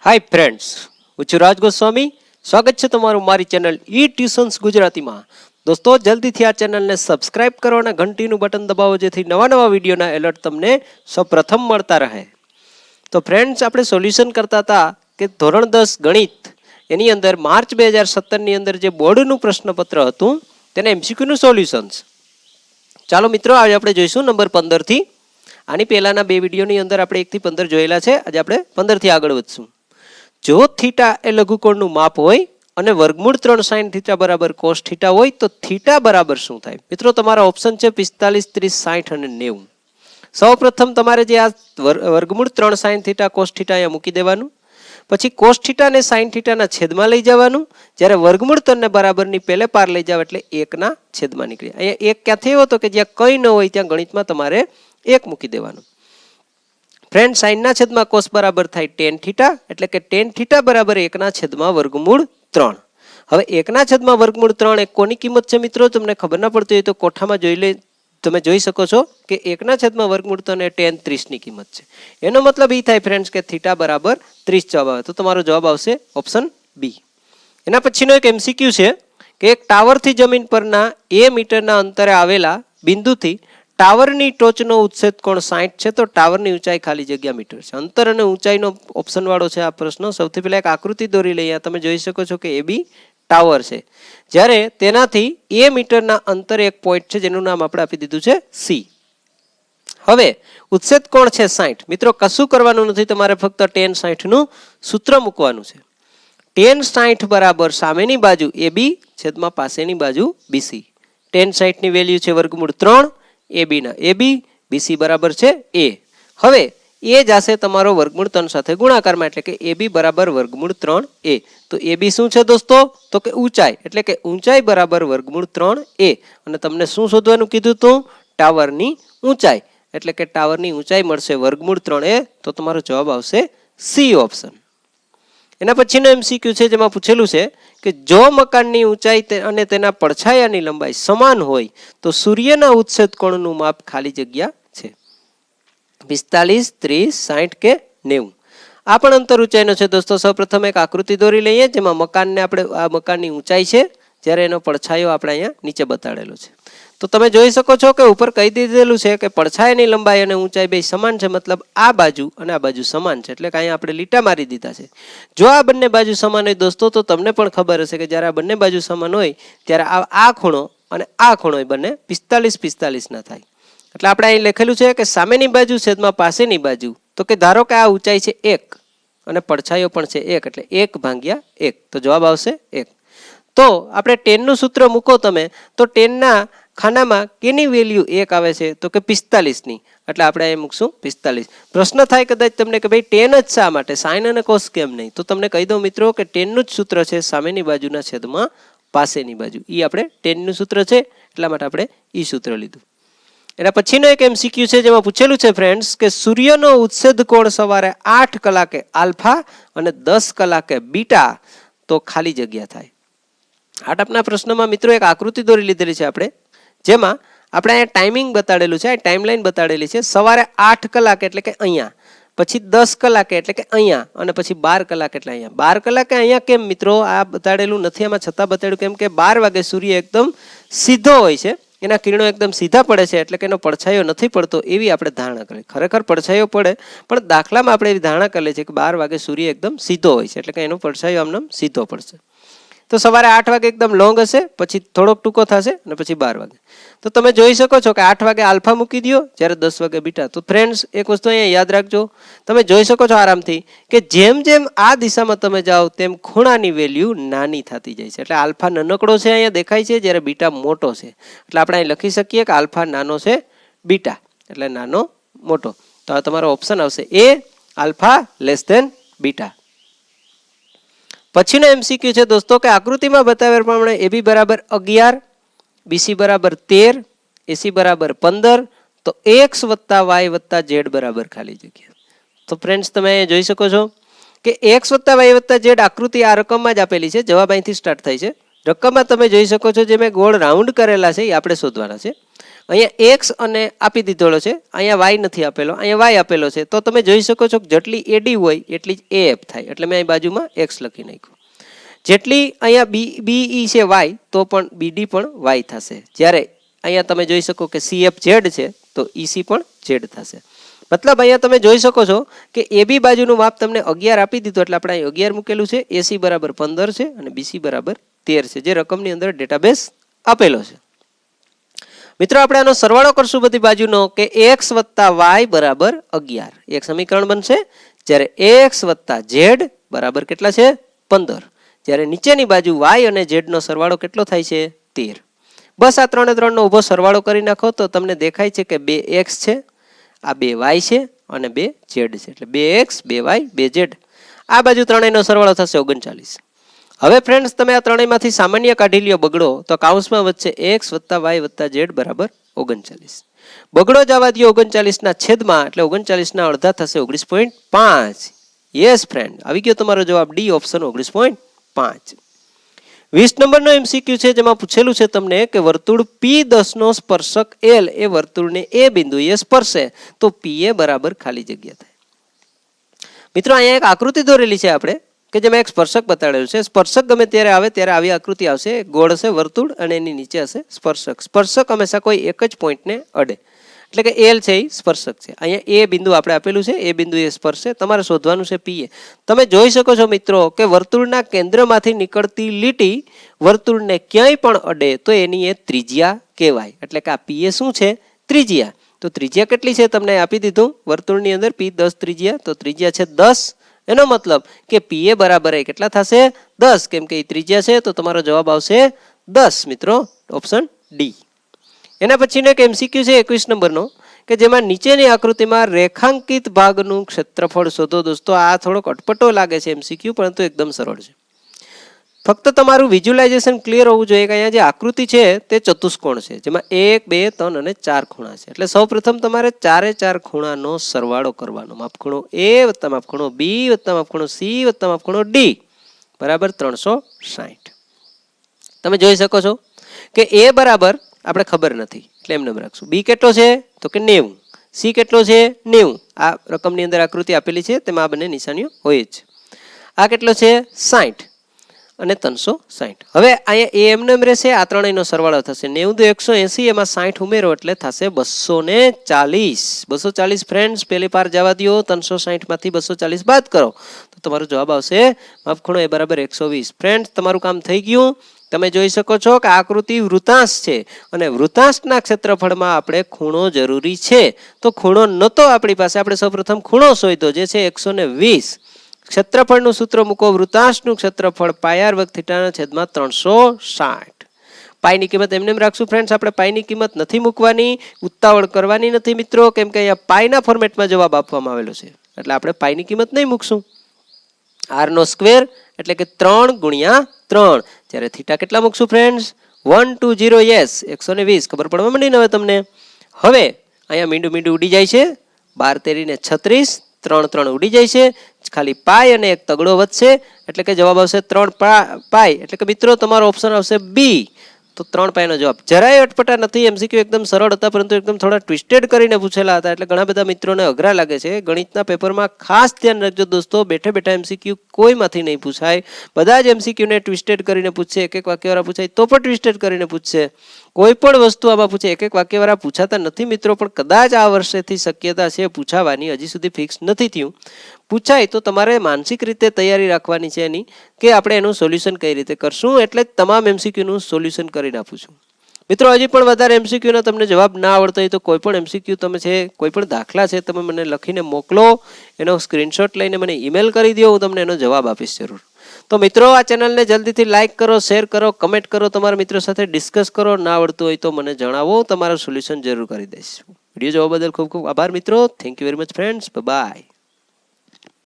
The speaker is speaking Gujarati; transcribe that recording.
હાય ફ્રેન્ડ્સ, હું છું રાજ ગોસ્વામી. સ્વાગત છે તમારું મારી ચેનલ ઈ ટ્યુશન્સ ગુજરાતીમાં. દોસ્તો, જલ્દીથી આ ચેનલને સબસ્ક્રાઇબ કરો અને ઘંટીનું બટન દબાવો, જેથી નવા વિડીયોના એલર્ટ તમને સૌપ્રથમ મળતા રહે. તો ફ્રેન્ડ્સ, આપણે સોલ્યુશન કરતા હતા કે ધોરણ 10 ગણિત એની અંદર માર્ચ 2017ની અંદર જે બોર્ડનું પ્રશ્નપત્ર હતું તેને એમસીક્યુનું સોલ્યુશન્સ. ચાલો મિત્રો, આજે આપણે જોઈશું નંબર 15 થી. આની પહેલાના બે વિડીયોની અંદર આપણે 1 થી 15 જોયેલા છે. આજે આપણે 15 થી આગળ વધશું. જો થીટા એ લઘુકોણનું માપ હોય અને વર્ગમૂળ 3 sin થીટા બરાબર cos થીટા હોય તો થીટા બરાબર શું થાય? મિત્રો, તમારા ઓપ્શન છે 45, 30, 60 અને 90. સૌપ્રથમ તમારે જે આ વર્ગમૂળ 3 sin થીટા cos થીટા અહીંયા મૂકી દેવાનું. પછી cos થીટા ને sin થીટાના છેદમાં લઈ જવાનું. જ્યારે વર્ગમૂળ 3 ને બરાબરની પહેલે પાર લઈ જાવ એટલે 1 ના છેદમાં નીકળે. અહીંયા 1 ક્યાંથી આવ્યો? તો કે જ્યાં કંઈ ન હોય ત્યાં ગણિતમાં તમારે 1 મૂકી દેવાનું. ફ્રેન્ડ, સાઇન ના છેદમાં કોસ બરાબર થાય ટેન થીટા, એટલે કે ટેન થીટા બરાબર 1 ના છેદમાં વર્ગમૂળ 3. હવે 1 ના છેદમાં વર્ગમૂળ 3 એ કોની કિંમત છે? મિત્રો, તમને ખબર ના પડતી હોય તો કોઠામાં જોઈ લે. તમે જોઈ શકો છો કે 1 ના છેદમાં વર્ગમૂળ 3 એ tan 30 ની કિંમત છે. એનો મતલબ એ થાય ફ્રેન્ડ્સ કે થીટા બરાબર 30 જવાબ આવે. તો તમારો જવાબ આવશે ઓપ્શન બી. એના પછીનો એક એમસીક્યુ છે કે એક ટાવરથી જમીન પરના a મીટરના અંતરે આવેલા બિંદુથી ટાવરની ટોચનો ઉચ્છેદ કોણ 60 છે, તો ટાવરની ઊંચાઈ ખાલી જગ્યા મીટર છે. અંતર અને ઊંચાઈનો ઓપ્શન વાળો છે આ પ્રશ્ન. સૌથી પહેલા એક આકૃતિ દોરી લઈએ. તમે જોઈ શકો છો કે એ બી ટાવર છે, જ્યારે તેનાથી a મીટરના અંતરે એક પોઈન્ટ છે જેનું નામ આપણે આપી દીધું છે સી. હવે ઉચ્છેદ કોણ છે 60. મિત્રો, કશું કરવાનું નથી, તમારે ફક્ત tan 60 નું સૂત્ર મૂકવાનું છે. tan 60 બરાબર સામેની બાજુ એ બી છેદમાં પાસેની બાજુ બીસી. tan 60 ની વેલ્યુ છે વર્ગમૂળ 3 એ બી ના એ બી, બીસી બરાબર છે એ. હવે એ જશે તમારો વર્ગમૂળ 3 સાથે ગુણાકારમાં, એટલે કે એ બી બરાબર વર્ગમૂળ 3 એ. તો એ બી શું છે દોસ્તો? તો કે ઊંચાઈ, એટલે કે ઊંચાઈ બરાબર વર્ગમૂળ 3 એ. અને તમને શું શોધવાનું કીધું હતું? ટાવરની ઊંચાઈ, એટલે કે ટાવરની ઊંચાઈ મળશે વર્ગમૂળ 3 એ. તો તમારો જવાબ આવશે સી ઓપ્શન. એના પછીનો એમસીક્યુ છે જેમાં પૂછેલું છે કે જો મકાનની ઊંચાઈ અને તેના પડછાયાની લંબાઈ સમાન હોય તો સૂર્યના ઉચ્છેદ કોણનું માપ ખાલી જગ્યા છે 45, 30, 60 કે 90. આ પણ અંતર ઊંચાઈનો છે દોસ્તો. સૌપ્રથમ એક આકૃતિ દોરી લઈએ જેમાં મકાનને આપણે આ મકાનની ઊંચાઈ છે, જ્યારે એનો પડછાયો આપણે અહીંયા નીચે બતાડેલો છે. તો તમે જોઈ શકો છો કે ઉપર કહી દીધેલું છે કે પડછાયાની લંબાઈ અને ઊંચાઈ બે સમાન છે. મતલબ આ બાજુ અને આ બાજુ સમાન છે, એટલે કે અહીંયા આપણે લીટા મારી દીધા છે. જો આ બંને બાજુ સમાન હોય દોસ્તો, તો તમને પણ ખબર હશે કે જ્યારે આ બંને બાજુ સમાન હોય ત્યારે આ ખૂણો અને આ ખૂણો એ બંને 45, 45 ના થાય. એટલે આપણે અહીં લખેલું છે કે સામેની બાજુ છેદમાં પાસેની બાજુ. તો કે ધારો કે આ ઊંચાઈ છે 1 અને પડછાયો પણ છે 1, એટલે 1/1. તો જવાબ આવશે 1. તો આપણે ટેનનું સૂત્ર મૂકો તમે, તો ટેનના ખાનામાં કેની વેલ્યુ 1 આવે છે? તો કે 45 ની. એટલે આપણે અહીં મૂકશું 45. પ્રશ્ન થાય કદાચ તમને કે ભાઈ ટેન જ શા માટે, સાઇન અને કોસ કેમ નહીં? તો તમને કહી દઉં મિત્રો કે ટેનનું જ સૂત્ર છે સામેની બાજુના છેદમાં પાસેની બાજુ. ઈ આપણે ટેનનું સૂત્ર છે, એટલા માટે આપણે ઈ સૂત્ર લીધું. એના પછીનો એક એમસીક્યુ છે જેમાં પૂછેલું છે ફ્રેન્ડ્સ કે સૂર્યનો ઉચ્છેદ કોણ સવારે 8 કલાકે આલ્ફા અને 10 કલાકે બીટા, તો ખાલી જગ્યા થાય. આ ટાઈપના પ્રશ્નમાં મિત્રો એક આકૃતિ દોરી લીધેલી છે આપણે, જેમાં આપણે અહીંયા ટાઈમિંગ બતાડેલું છે, ટાઈમલાઈન બતાડેલી છે. સવારે 8 કલાકે એટલે કે અહીંયા, પછી 10 કલાકે એટલે કે અહીંયા, અને પછી 12 કલાકે એટલે અહીંયા. 12 કલાકે અહીંયા કેમ મિત્રો આ બતાડેલું નથી આમાં, છતાં બતાડ્યું કેમ કે 12 વાગે સૂર્ય એકદમ સીધો હોય છે, એના કિરણો એકદમ સીધા પડે છે, એટલે કે એનો પડછાયો નથી પડતો એવી આપણે ધારણા કરીએ. ખરેખર પડછાયો પડે, પણ દાખલામાં આપણે એવી ધારણા કરીએ છીએ કે 12 વાગે સૂર્ય એકદમ સીધો હોય છે, એટલે કે એનો પડછાયો આમ સીધો પડશે. તો સવારે 8 વાગે એકદમ લોંગ હશે, પછી થોડોક ટૂંકો થશે, અને પછી 12 વાગે. તો તમે જોઈ શકો છો કે 8 વાગે આલ્ફા મૂકી દો, જ્યારે 10 વાગે બીટા. તો ફ્રેન્ડ્સ, એક વસ્તુ અહીંયા યાદ રાખજો, તમે જોઈ શકો છો આરામથી કે જેમ જેમ આ દિશામાં તમે જાઓ તેમ ખૂણાની વેલ્યુ નાની થતી જાય છે. એટલે આલ્ફા નાનકડો છે અહીંયા દેખાય છે, જ્યારે બીટા મોટો છે. એટલે આપણે અહીં લખી શકીએ કે આલ્ફા નાનો છે, બીટા એટલે નાનો મોટો. તો આ તમારો ઓપ્શન આવશે એ, આલ્ફા લેસ ધેન બીટા. પછીનો એમસીક્યુ છે દોસ્તો કે આકૃતિમાં બતાવ્યા પ્રમાણે એ બી બરાબર 11, બીસી બરાબર 13, એસી બરાબર 15, તો એક્સ વત્તા વાય વત્તા ઝેડ બરાબર ખાલી જગ્યા. તો ફ્રેન્ડ્સ, તમે જોઈ શકો છો કે એક્સ વત્તા વાય વત્તા ઝેડ આકૃતિ આ રકમમાં જ આપેલી છે. જવાબ અહીંથી સ્ટાર્ટ થાય છે. રકમમાં તમે જોઈ શકો છો જે મેં ગોળ રાઉન્ડ કરેલા છે એ આપણે શોધવાના છે. અહીંયા એક્સ અને આપી દીધેલો છે, અહીંયા વાય નથી આપેલો, અહીંયા વાય આપેલો છે. તો તમે જોઈ શકો છો કે જેટલી એડી હોય એટલી જ એએફ થાય, એટલે મેં અહીં બાજુમાં એક્સ લખી નાખ્યું. જેટલી અહીંયા બીઈ છે વાય, તો પણ બીડી પણ વાય થશે. જ્યારે અહીંયા તમે જોઈ શકો કે સીએફ ઝેડ છે તો ઈસી પણ ઝેડ થશે. મતલબ અહીંયા તમે જોઈ શકો છો કે એ બી બાજુનું માપ તમને 11 આપી દીધું, એટલે આપણે અહીં 11 મૂકેલું છે. એસી બરાબર 15 છે અને બીસી બરાબર 13 છે, જે રકમની અંદર ડેટાબેઝ આપેલો છે. મિત્રો આપણે આનો સરવાળો કરશું બધી બાજુનો કે એક્સ વત્તા વાય બરાબર 11, એક સમીકરણ બનશે. જ્યારે એક્સ વત્તા ઝેડ બરાબર કેટલા છે? 15. જ્યારે નીચેની બાજુ વાય અને ઝેડનો સરવાળો કેટલો થાય છે? 13. બસ આ 3 3 નો ઊભો સરવાળો કરી નાખો તો તમને દેખાય છે કે 2x છે, આ 2y છે અને 2z છે. એટલે 2x 2y 2z. આ બાજુ ત્રણેયનો સરવાળો થશે 39. હવે ફ્રેન્ડ્સ તમે આ ત્રણેયમાંથી સામાન્ય કાઢી લ્યો બગડો, તો કાઉન્સમાં વચ્ચે x વત્તા y વત્તા z બરાબર 39. બગડો જવા દો 39 ના છેદમાં, એટલે 39 ના અડધા થશે 19.5. યસ ફ્રેન્ડ, આવી ગયો તમારો જવાબ ડી ઓપ્શન 19.5. 20 નંબરનો એમસીક્યુ છે, જેમાં પૂછેલું છે તમને કે વર્તુળ P10 નો સ્પર્શક L એ વર્તુળને એ બિંદુએ સ્પર્શે તો પી એ બરાબર ખાલી જગ્યા થાય. મિત્રો અહીંયા એક આકૃતિ દોરેલી છે આપણે કે જેમાં એક સ્પર્શક બતાડેલું છે. સ્પર્શક ગમે ત્યારે આવે ત્યારે આવી આકૃતિ આવશે. ગોળ હશે વર્તુળ અને એની નીચે હશે સ્પર્શક. સ્પર્શક હંમેશા કોઈ એક જ પોઈન્ટને અડે, એટલે કે એલ છે એ સ્પર્શક છે. અહીંયા એ બિંદુ આપણે આપેલું છે, એ બિંદુ એ સ્પર્શે. તમારે શોધવાનું છે પી એ. તમે જોઈ શકો છો મિત્રો કે વર્તુળના કેન્દ્રમાંથી નીકળતી લીટી વર્તુળને ક્યાંય પણ અડે તો એની એ ત્રિજ્યા કહેવાય. એટલે કે આ પી એ શું છે? ત્રિજ્યા. તો ત્રિજ્યા કેટલી છે તમને આપી દીધું વર્તુળની અંદર, P10 ત્રિજ્યા. તો ત્રિજ્યા છે 10. એનો મતલબ કે પી એ બરાબર કેટલા થશે? 10. કેમ કે એ ત્રિજ્યા છે તો તમારો જવાબ આવશે 10 મિત્રો, ઓપ્શન ડી. એના પછીનો એક એમસીક્યુ છે 21 નંબરનો કે જેમાં નીચેની આકૃતિમાં રેખાંકિત ભાગનું ક્ષેત્રફળ શોધો. દોસ્તો આ થોડોક અટપટો લાગે છે એમસીક્યુ, પરંતુ એકદમ સરળ છે. ફક્ત તમારું વિઝ્યુલાઇઝેશન ક્લિયર હોવું જોઈએ કે અહીંયા જે આકૃતિ છે તે ચતુષ્કોણ છે, જેમાં 1 2 3 અને 4 ખૂણા છે. એટલે સૌપ્રથમ તમારે 4 ખૂણાનો સરવાળો કરવાનો. માપખૂણો એ વત્તા માપખૂણો બી વત્તા માપખૂણો સી વત્તા માપખૂણો ડી બરાબર 360. તમે જોઈ શકો છો કે એ બરાબર આપણે ખબર નથી એટલે એમને રાખશું. બી કેટલો છે? તો કે 90. સી કેટલો છે? 90. આ રકમની અંદર આકૃતિ આપેલી છે તેમાં આ બંને નિશાનીઓ હોય જ. આ કેટલો છે? 60 અને 360. હવે અહીંયા એ એમને એમ રહેશે, આ ત્રણેયનો સરવાળો થશે 90 180, એમાં 60 ઉમેરો એટલે થશે 240. 240 ફ્રેન્ડ્સ પહેલી પાર જવા દો, 360 માંથી 240 બાદ કરો તો તમારો જવાબ આવશે માપખૂણો એ બરાબર 120. ફ્રેન્ડ્સ તમારું કામ થઈ ગયું. તમે જોઈ શકો છો કે આકૃતિ વૃતાંશ છે અને વૃતાંશના ક્ષેત્રફળમાં આપણે ખૂણો જરૂરી છે. તો ખૂણો નહોતો આપણી પાસે, આપણે સૌપ્રથમ ખૂણો શોધ્યો જે છે 120. ક્ષેત્રફળનું સૂત્ર મૂકો, વૃતાંશનું ક્ષેત્રફળ પાય r વર્ગ થીટાના છેદમાં 360. પાઈની કિંમત એમને રાખશું ફ્રેન્ડ્સ, આપણે પાઈની કિંમત નથી મૂકવાની, ઉતાવળ કરવાની નથી મિત્રો, કેમ કે અહીંયા પાઈના ફોર્મેટમાં જવાબ આપવામાં આવેલો છે એટલે આપણે પાઈની કિંમત નહીં મૂકશું. r નો સ્ક્વેર એટલે કે 3 ગુણ્યા 3. જ્યારે થીટા કેટલા મૂકશું ફ્રેન્ડ્સ? 120. યસ 120. ખબર પડવા માંડી ને હવે તમને. હવે અહીંયા મીંડું ઉડી જાય છે, 12 ને 36, 3 3 ઉડી જાય છે, ખાલી પાય અને એક તગડો વધશે એટલે કે જવાબ આવશે 3 પાય. એટલે કે મિત્રો તમારો ઓપ્શન આવશે બી. તો 3 પાયનો જવાબ. જરાય અટપટા નથી, એમસીક્યુ એકદમ સરળ હતા પરંતુ એકદમ થોડા ટ્વિસ્ટેડ કરીને પૂછેલા હતા એટલે ઘણા બધા મિત્રોને અઘરા લાગે છે. ગણિતના પેપરમાં ખાસ ધ્યાન રાખજો દોસ્તો, બેઠે બેઠા એમસીક્યુ કોઈમાંથી નહીં પૂછાય. બધા જ એમસીક્યુને ટ્વિસ્ટેડ કરીને પૂછશે, એક વાક્યવાળા પૂછાય તો પણ ટ્વિસ્ટેડ કરીને પૂછશે. કોઈ પણ વસ્તુ આમાં પૂછે, એક વાક્યવાળા પૂછાતા નથી મિત્રો, પણ કદાચ આ વર્ષેથી શક્યતા છે પૂછાવાની, હજી સુધી ફિક્સ નથી થયું. પૂછાય તો તમારે માનસિક રીતે તૈયારી રાખવાની છે એની કે આપણે એનું સોલ્યુશન કઈ રીતે કરશું. એટલે તમામ એમસીક્યુનું સોલ્યુશન કરીને આપું છું મિત્રો. હજી પણ વધારે એમસીક્યુના તમને જવાબ ના આવડતો હોય તો કોઈ પણ એમસીક્યુ તમે છે, કોઈ પણ દાખલા છે, તમે મને લખીને મોકલો, એનો સ્ક્રીનશોટ લઈને મને ઈમેલ કરી દો, હું તમને એનો જવાબ આપીશ જરૂર. તો મિત્રો આ ચેનલને જલ્દીથી લાઇક કરો, શેર કરો, કમેન્ટ કરો, તમારા મિત્રો સાથે ડિસ્કસ કરો. ના આવડતું હોય તો મને જણાવો, તમારું સોલ્યુશન જરૂર કરી દઈશ. વિડીયો જોવા બદલ ખૂબ ખૂબ આભાર મિત્રો. Thank you very much friends. By.